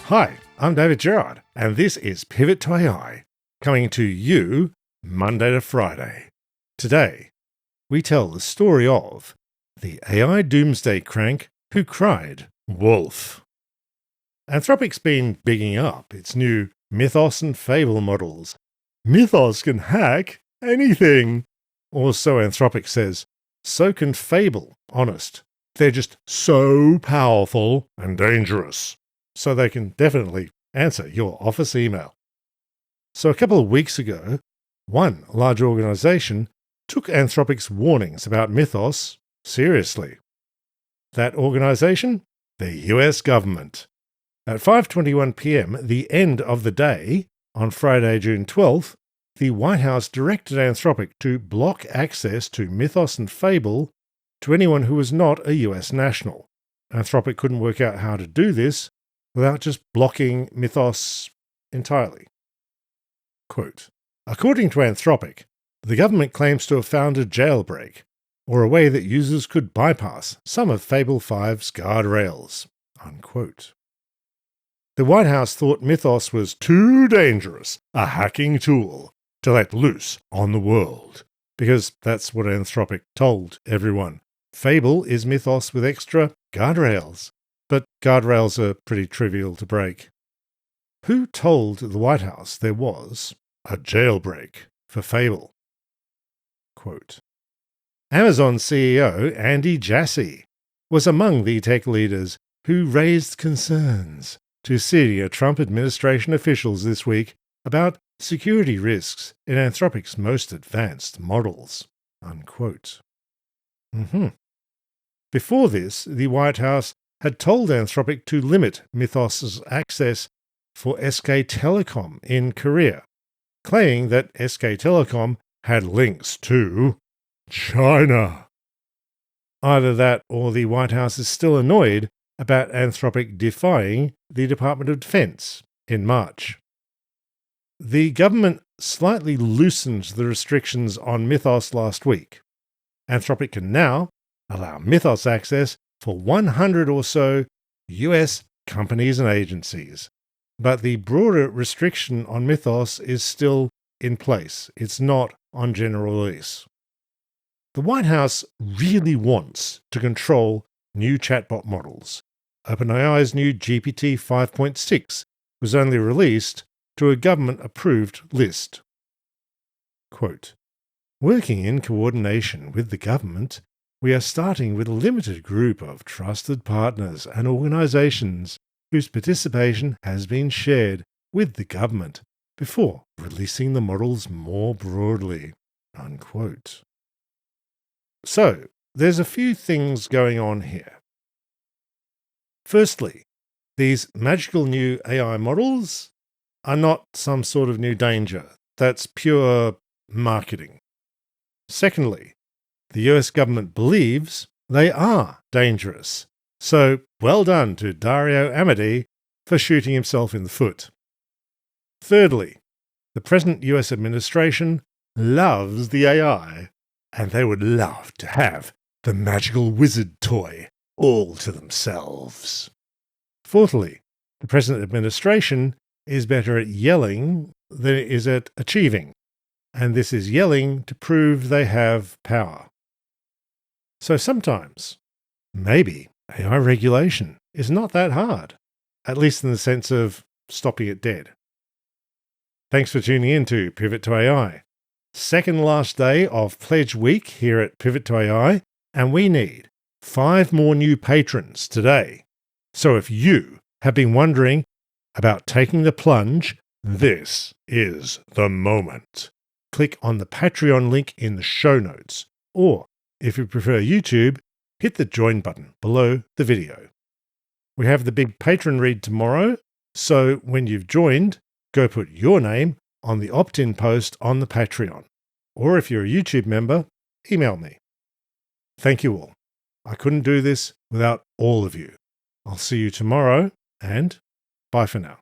Hi, I'm David Gerard, and this is Pivot to AI, coming to you Monday to Friday. Today, we tell the story of the AI doomsday crank who cried wolf. Anthropic's been bigging up its new Mythos and Fable models. Mythos can hack anything, or so Anthropic says. So can Fable, honest. They're just so powerful and dangerous. So they can definitely answer your office email. So a couple of weeks ago, one large organisation took Anthropic's warnings about Mythos seriously. That organisation? The US government. At 5:21 p.m, the end of the day, on Friday, June 12th, the White House directed Anthropic to block access to Mythos and Fable to anyone who was not a US national. Anthropic couldn't work out how to do this without just blocking Mythos entirely. Quote, according to Anthropic, the government claims to have found a jailbreak, or a way that users could bypass some of Fable 5's guardrails. Unquote. The White House thought Mythos was too dangerous a hacking tool to let loose on the world, because that's what Anthropic told everyone. Fable is Mythos with extra guardrails, but guardrails are pretty trivial to break. Who told the White House there was a jailbreak for Fable? Quote, Amazon CEO Andy Jassy was among the tech leaders who raised concerns to senior Trump administration officials this week about security risks in Anthropic's most advanced models. Unquote. Before this, the White House had told Anthropic to limit Mythos's access for SK Telecom in Korea, claiming that SK Telecom had links to China. Either that or the White House is still annoyed about Anthropic defying the Department of Defense in March. The government slightly loosened the restrictions on Mythos last week. Anthropic can now allow Mythos access for 100 or so US companies and agencies. But the broader restriction on Mythos is still in place. It's not on general release. The White House really wants to control new chatbot models. OpenAI's new GPT 5.6 was only released to a government-approved list. Quote, working in coordination with the government, we are starting with a limited group of trusted partners and organisations whose participation has been shared with the government before releasing the models more broadly. Unquote. So, there's a few things going on here. Firstly, these magical new AI models are not some sort of new danger. That's pure marketing. Secondly, the US government believes they are dangerous. So, well done to Dario Amodei for shooting himself in the foot. Thirdly, the present US administration loves the AI, and they would love to have the magical wizard toy all to themselves. Fourthly, the present administration is better at yelling than it is at achieving, and this is yelling to prove they have power. So sometimes, maybe AI regulation is not that hard, at least in the sense of stopping it dead. Thanks for tuning in to Pivot to AI. Second last day of Pledge Week here at Pivot to AI, and we need 5 more new patrons today. So if you have been wondering about taking the plunge, this is the moment. Click on the Patreon link in the show notes, or if you prefer YouTube, hit the join button below the video. We have the big patron read tomorrow, so when you've joined, go put your name on the opt-in post on the Patreon. Or if you're a YouTube member, email me. Thank you all. I couldn't do this without all of you. I'll see you tomorrow, and bye for now.